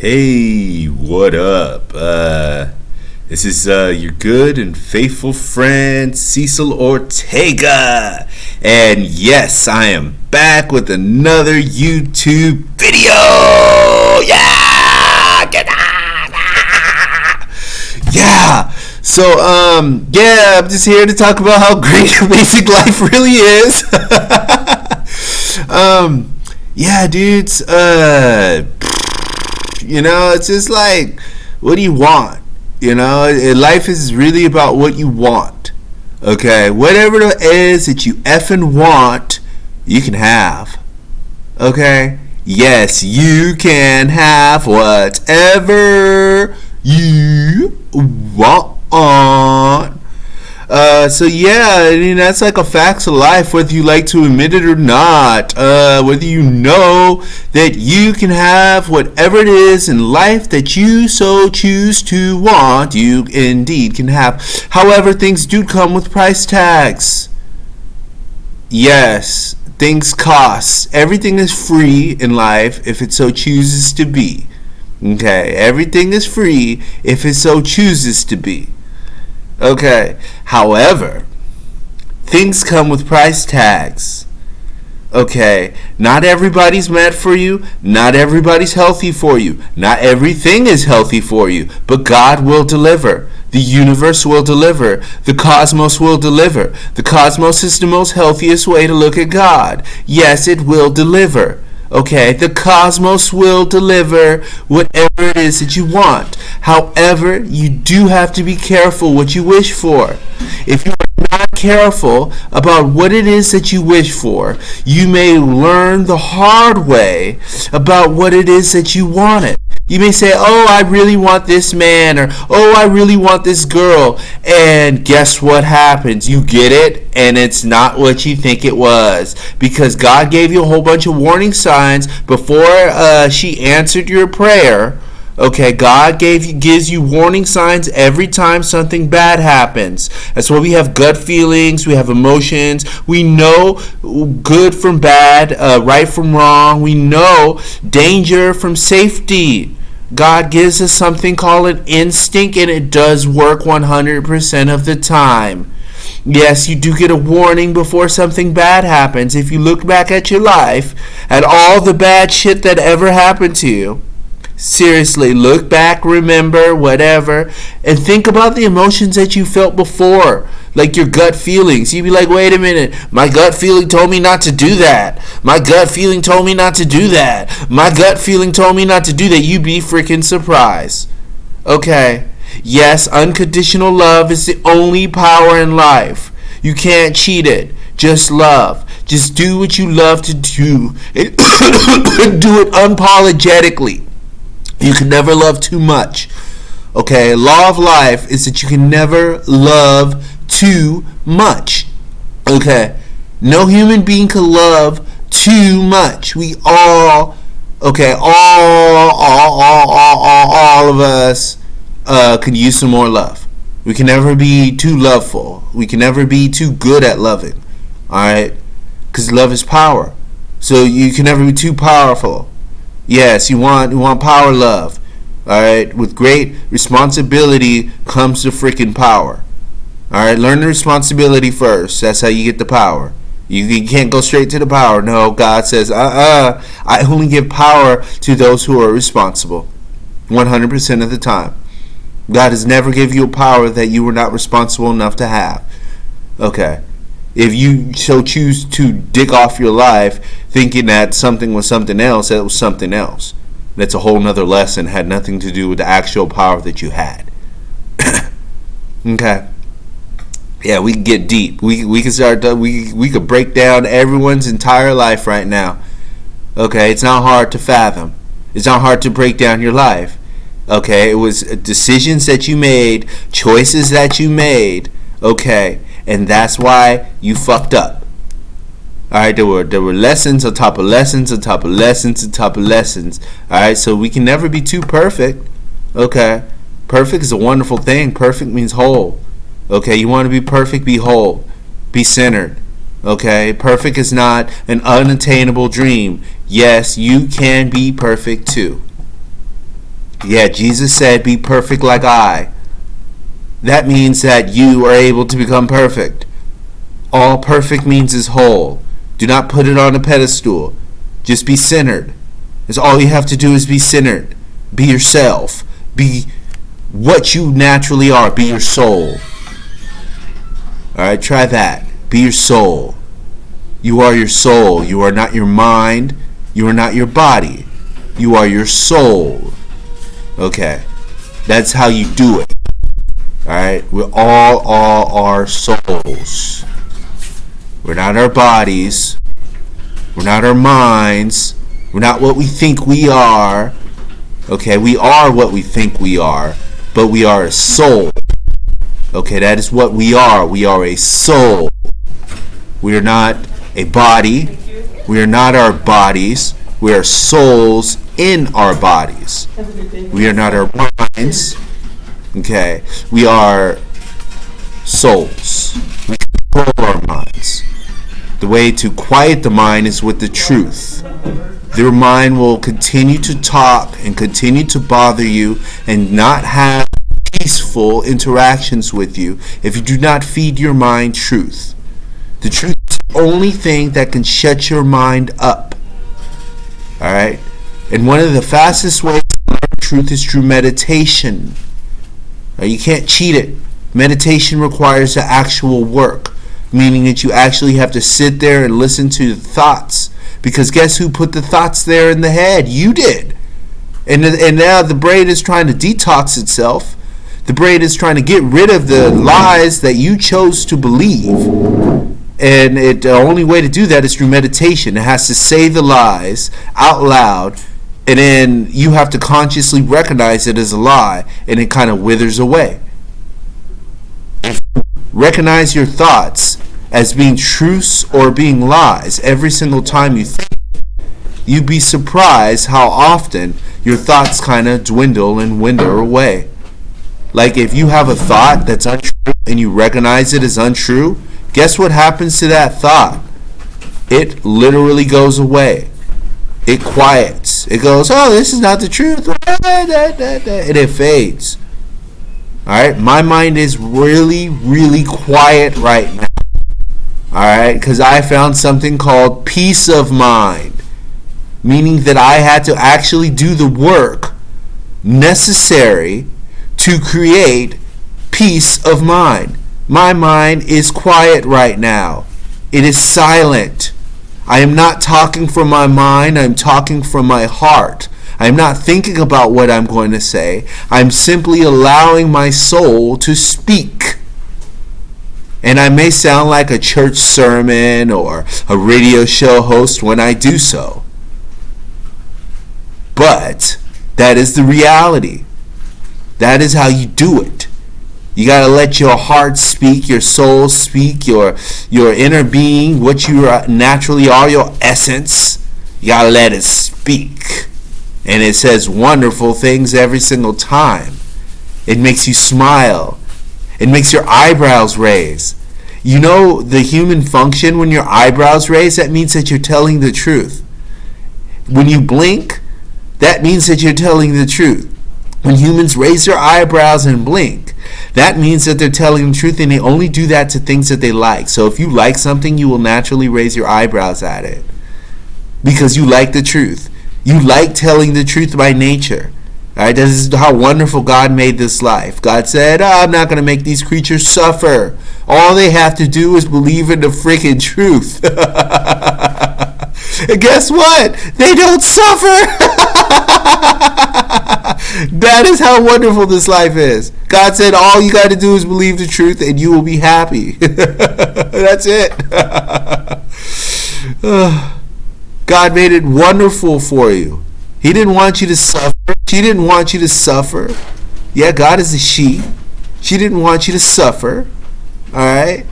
Hey, what up? This is your good and faithful friend Cecil Ortega. And yes, I am back with another YouTube video. Yeah! Yeah! So, I'm just here to talk about how great basic life really is. Dudes, it's just like, what do you want? Life is really about what you want. Okay, whatever it is that you effing want, you can have. Okay, yes, you can have whatever you want. That's like a fact of life, whether you like to admit it or not. Whether you know that you can have whatever it is in life that you so choose to want, you indeed can have. However, things do come with price tags. Yes, things cost. Everything is free in life if it so chooses to be. Okay, everything is free if it so chooses to be. Okay, however, things come with price tags. Okay, not everybody's meant for you. Not everybody's healthy for you. Not everything is healthy for you. But God will deliver. The universe will deliver. The cosmos will deliver. The cosmos is the most healthiest way to look at God. Yes, it will deliver. Okay, the cosmos will deliver whatever it is that you want. However, you do have to be careful what you wish for. If you are not careful about what it is that you wish for, you may learn the hard way about what it is that you wanted. You may say, oh, I really want this man, or oh, I really want this girl. And guess what happens? You get it, and it's not what you think it was. Because God gave you a whole bunch of warning signs before she answered your prayer. Okay, God gives you warning signs every time something bad happens. That's why we have gut feelings, we have emotions. We know good from bad, right from wrong. We know danger from safety. God gives us something called an instinct, and it does work 100% of the time. Yes, you do get a warning before something bad happens. If you look back at your life, at all the bad shit that ever happened to you, seriously, look back, remember, whatever, and think about the emotions that you felt before, like your gut feelings. You'd be like, wait a minute, my gut feeling told me not to do that. My gut feeling told me not to do that. My gut feeling told me not to do that. You'd be freaking surprised. Okay, yes, unconditional love is the only power in life. You can't cheat it. Just love. Just do what you love to do and do it unapologetically. You can never love too much. Okay, law of life is that you can never love too much. Okay, no human being can love too much. We all, okay, all of us could use some more love. We can never be too loveful. We can never be too good at loving. Alright, because love is power. So you can never be too powerful. Yes, you want power, love. Alright, with great responsibility comes the freaking power. Alright, learn the responsibility first. That's how you get the power. You can't go straight to the power. No, God says, I only give power to those who are responsible. 100% of the time. God has never given you a power that you were not responsible enough to have. Okay. If you so choose to dig off your life thinking that something was something else, that was something else. That's a whole nother lesson. Had nothing to do with the actual power that you had. Okay. Yeah, we can get deep. We can start. We could break down everyone's entire life right now. Okay, it's not hard to fathom. It's not hard to break down your life. Okay, it was decisions that you made, choices that you made. Okay. And that's why you fucked up. Alright, there were lessons on top of lessons on top of lessons on top of lessons. Alright, so we can never be too perfect. Okay. Perfect is a wonderful thing. Perfect means whole. Okay, you want to be perfect, be whole. Be centered. Okay, perfect is not an unattainable dream. Yes, you can be perfect too. Yeah, Jesus said, be perfect like I. That means that you are able to become perfect. All perfect means is whole. Do not put it on a pedestal. Just be centered. That's all you have to do is be centered. Be yourself. Be what you naturally are. Be your soul. Alright, try that. Be your soul. You are your soul. You are not your mind. You are not your body. You are your soul. Okay. That's how you do it. Alright? We all are souls. We're not our bodies. We're not our minds. We're not what we think we are. Okay, we are what we think we are, but we are a soul. Okay, that is what we are. We are a soul. We are not a body. We are not our bodies. We are souls in our bodies. We are not our minds. Okay, we are souls. We control our minds. The way to quiet the mind is with the truth. Your mind will continue to talk and continue to bother you and not have peaceful interactions with you if you do not feed your mind truth. The truth is the only thing that can shut your mind up. Alright? And one of the fastest ways to learn truth is through meditation. Now, you can't cheat it. Meditation requires the actual work, meaning that you actually have to sit there and listen to the thoughts. Because guess who put the thoughts there in the head? You did. And now the brain is trying to detox itself. The brain is trying to get rid of the lies that you chose to believe. And the only way to do that is through meditation. It has to say the lies out loud, and then you have to consciously recognize it as a lie, and it kind of withers away. Recognize your thoughts as being truths or being lies every single time you think. You'd be surprised how often your thoughts kind of dwindle and wither away. Like if you have a thought that's untrue and you recognize it as untrue, guess what happens to that thought? It literally goes away. It quiets. It goes, oh, this is not the truth. And it fades. Alright, my mind is really, really quiet right now. Alright, because I found something called peace of mind. Meaning that I had to actually do the work necessary to create peace of mind. My mind is quiet right now. It is silent. I am not talking from my mind, I'm talking from my heart. I'm not thinking about what I'm going to say. I'm simply allowing my soul to speak. And I may sound like a church sermon or a radio show host when I do so. But that is the reality. That is how you do it. You got to let your heart speak, your soul speak, your inner being, what you naturally are, your essence. You got to let it speak. And it says wonderful things every single time. It makes you smile. It makes your eyebrows raise. You know the human function when your eyebrows raise? That means that you're telling the truth. When you blink, that means that you're telling the truth. When humans raise their eyebrows and blink, that means that they're telling the truth, and they only do that to things that they like. So if you like something, you will naturally raise your eyebrows at it. Because you like the truth. You like telling the truth by nature. Alright, this is how wonderful God made this life. God said, I'm not going to make these creatures suffer. All they have to do is believe in the freaking truth. And guess what? They don't suffer. That is how wonderful this life is. God said all you got to do is believe the truth and you will be happy. That's it. God made it wonderful for you. He didn't want you to suffer. She didn't want you to suffer. Yeah, God is a she. She didn't want you to suffer. Alright?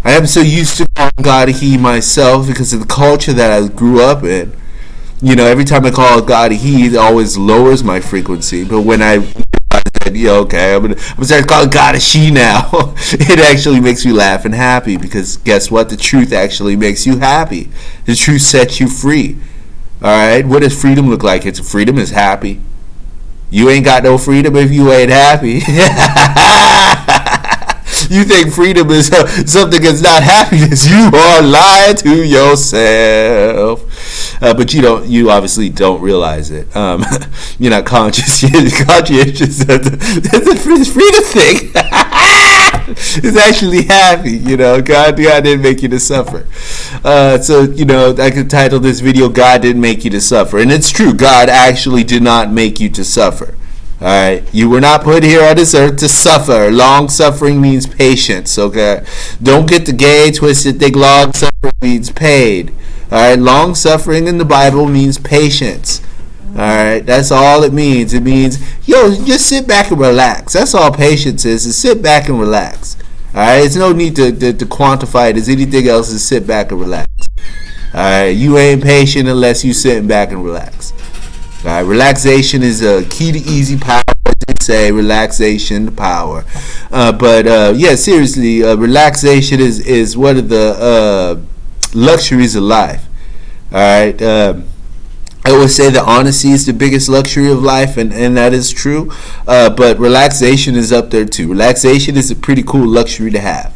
I am so used to calling God a he myself because of the culture that I grew up in. You know, every time I call God a he, it always lowers my frequency. But when I said, yeah, okay, I'm gonna start calling God a she now, it actually makes me laugh and happy because guess what? The truth actually makes you happy. The truth sets you free. Alright? What does freedom look like? Freedom is happy. You ain't got no freedom if you ain't happy. You think freedom is something that's not happiness? You are lying to yourself. But you obviously don't realize it. You're not conscientious of the freedom thing. It's actually happy. God didn't make you to suffer. So I could title this video, God didn't make you to suffer. And it's true, God actually did not make you to suffer. Alright, you were not put here on this earth to suffer. Long suffering means patience, okay? Don't get the gay twisted, think long suffering means paid. Alright, long suffering in the Bible means patience. Alright, that's all it means. It means, just sit back and relax. That's all patience is sit back and relax. Alright, there's no need to quantify it as anything else, is sit back and relax. Alright, you ain't patient unless you sitting back and relax. Alright, relaxation is a key to easy power. They say relaxation to power. Seriously, relaxation is one of the luxuries of life. Alright, I always say that honesty is the biggest luxury of life, and that is true. But relaxation is up there too. Relaxation is a pretty cool luxury to have.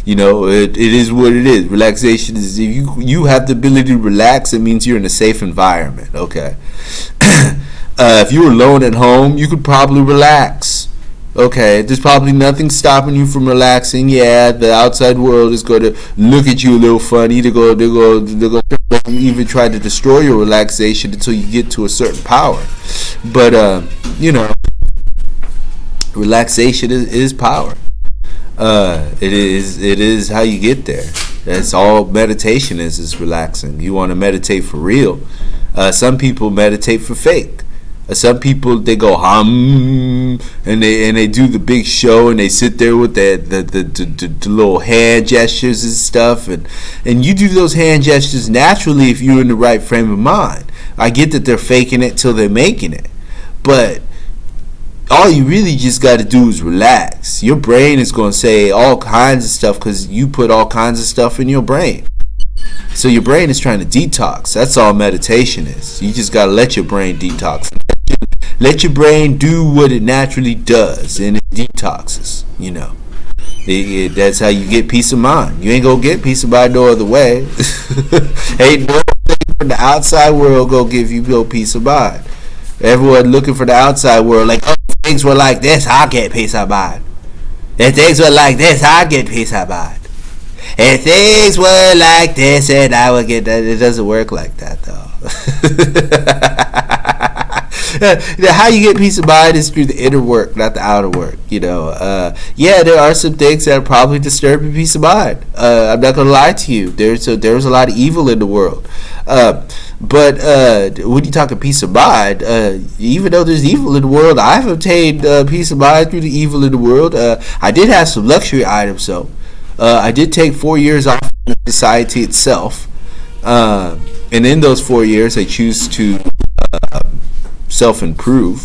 It is what it is. Relaxation is, if you have the ability to relax, it means you're in a safe environment. Okay. If you were alone at home, you could probably relax. Okay, there's probably nothing stopping you from relaxing. Yeah, the outside world is going to look at you a little funny. They're going to even try to destroy your relaxation until you get to a certain power. But relaxation is power. It is how you get there. That's all meditation is relaxing. You want to meditate for real. Some people meditate for fake. Some people, they go hum and they do the big show, and they sit there with the little hand gestures and stuff, and you do those hand gestures naturally if you're in the right frame of mind. I get that they're faking it till they're making it, but all you really just got to do is relax. Your brain is going to say all kinds of stuff because you put all kinds of stuff in your brain. So your brain is trying to detox. That's all meditation is. You just got to let your brain detox. Let your brain do what it naturally does, and it detoxes. That's how you get peace of mind. You ain't gonna get peace of mind no other way. Ain't no thing from the outside world gonna give you no peace of mind. Everyone looking for the outside world, like, if things were like this, I'll get peace of mind. If things were like this, I'll get peace of mind. If things were like this, and I would get that. It doesn't work like that, though. How you get peace of mind is through the inner work, not the outer work. There are some things that are probably disturbing peace of mind. I'm not gonna lie to you. There's a lot of evil in the world. But when you talk of peace of mind, even though there's evil in the world, I've obtained peace of mind through the evil in the world. I did have some luxury items, though. I did take 4 years off from society itself, and in those 4 years, I choose to self-improve.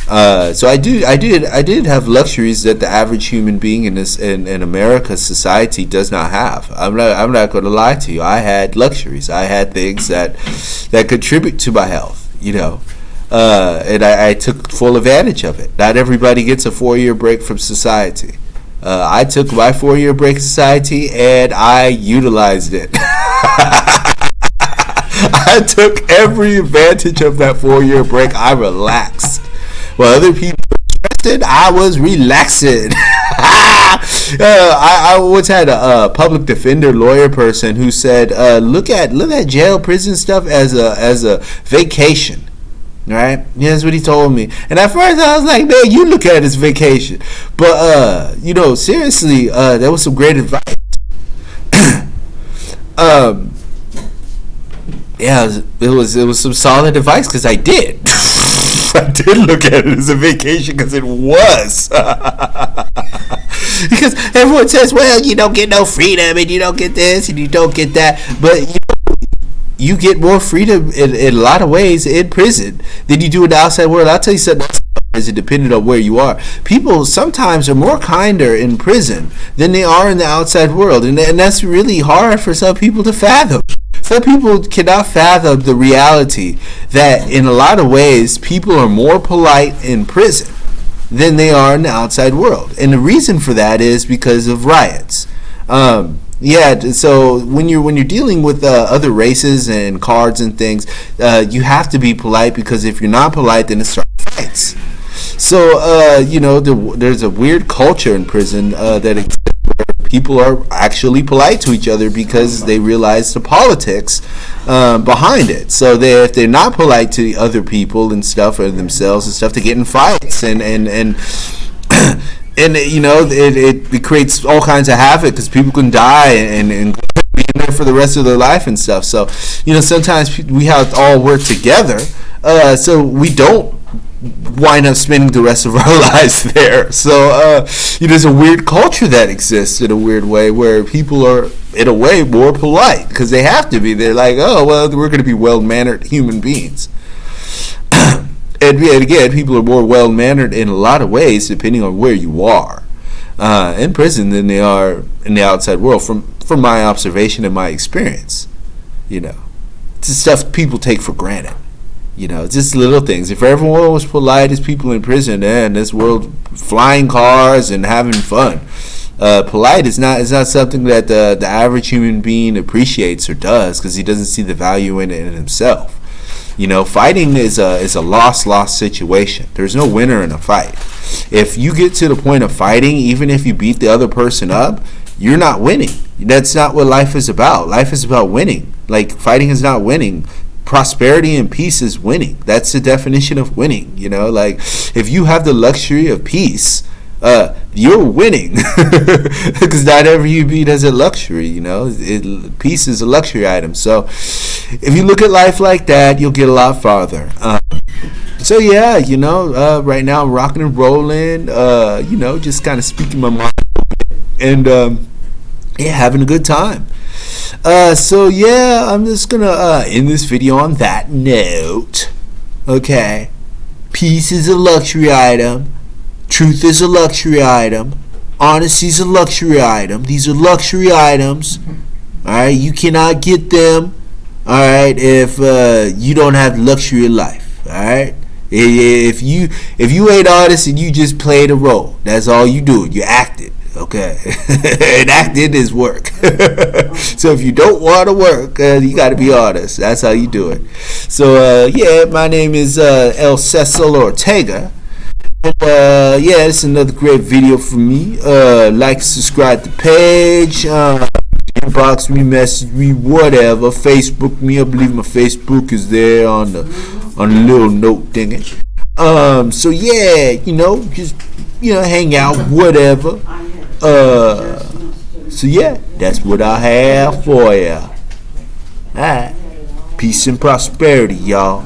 So I did have luxuries that the average human being in America's society does not have. I'm not going to lie to you. I had luxuries. I had things that contribute to my health. And I took full advantage of it. Not everybody gets a 4-year break from society. I took my 4-year break in society and I utilized it. I took every advantage of that 4-year break. I relaxed. While other people were stressing, I was relaxing. I once had a public defender lawyer person who said, look at jail prison stuff as a vacation. Right? Yeah, that's what he told me. And at first I was like, man, you look at it as vacation. But seriously, that was some great advice. It was some solid advice because I did. I did look at it as a vacation because it was. Because everyone says, well, you don't get no freedom and you don't get this and you don't get that. But you get more freedom in a lot of ways in prison than you do in the outside world. I'll tell you something else. Prison, depending on where you are, people sometimes are more kinder in prison than they are in the outside world, and that's really hard for some people to fathom. Some people cannot fathom the reality that in a lot of ways people are more polite in prison than they are in the outside world. And the reason for that is because of riots. So when you're dealing with other races and cards and things, you have to be polite, because if you're not polite, then it starts fights. So there's a weird culture in prison that exists, where people are actually polite to each other because they realize the politics behind it. So if they're not polite to other people and stuff, or themselves and stuff, they get in fights and it creates all kinds of havoc, because people can die and be in there for the rest of their life and stuff. So sometimes we have to all work together, so we don't wind up spending the rest of our lives there. So there's a weird culture that exists in a weird way, where people are in a way more polite because they have to be. They're like, oh well, we're going to be well-mannered human beings. And again, people are more well-mannered in a lot of ways depending on where you are in prison than they are in the outside world, from my observation and my experience. It's the stuff people take for granted. Just little things. If everyone was polite as people in prison, and this world, flying cars and having fun. Polite is not something that the average human being appreciates or does, because he doesn't see the value in it in himself. Fighting is a loss situation. There's no winner in a fight. If you get to the point of fighting, even if you beat the other person up, you're not winning. That's not what life is about. Life is about winning. Like, fighting is not winning. Prosperity and peace is winning. That's the definition of winning. Like, if you have the luxury of peace, you're winning, because not every human being has a luxury. Peace is a luxury item. So if you look at life like that, you'll get a lot farther. Right now I'm rocking and rolling, just kind of speaking my mind and having a good time. I'm just gonna end this video on that note. Okay, peace is a luxury item. Truth is a luxury item. Honesty is a luxury item. These are luxury items. Alright, you cannot get them, alright, if you don't have luxury of life. Alright? If you ain't honest and you just played a role, that's all you do. You acted. Okay. And acting is work. So if you don't want to work, you got to be honest. That's how you do it. So my name is El Cecil Ortega. It's another great video from me. Like, subscribe to the page, inbox me, message me, whatever. Facebook me. I believe my Facebook is there on the little note thingy. Just hang out, whatever. That's what I have for ya. Alright, peace and prosperity, y'all.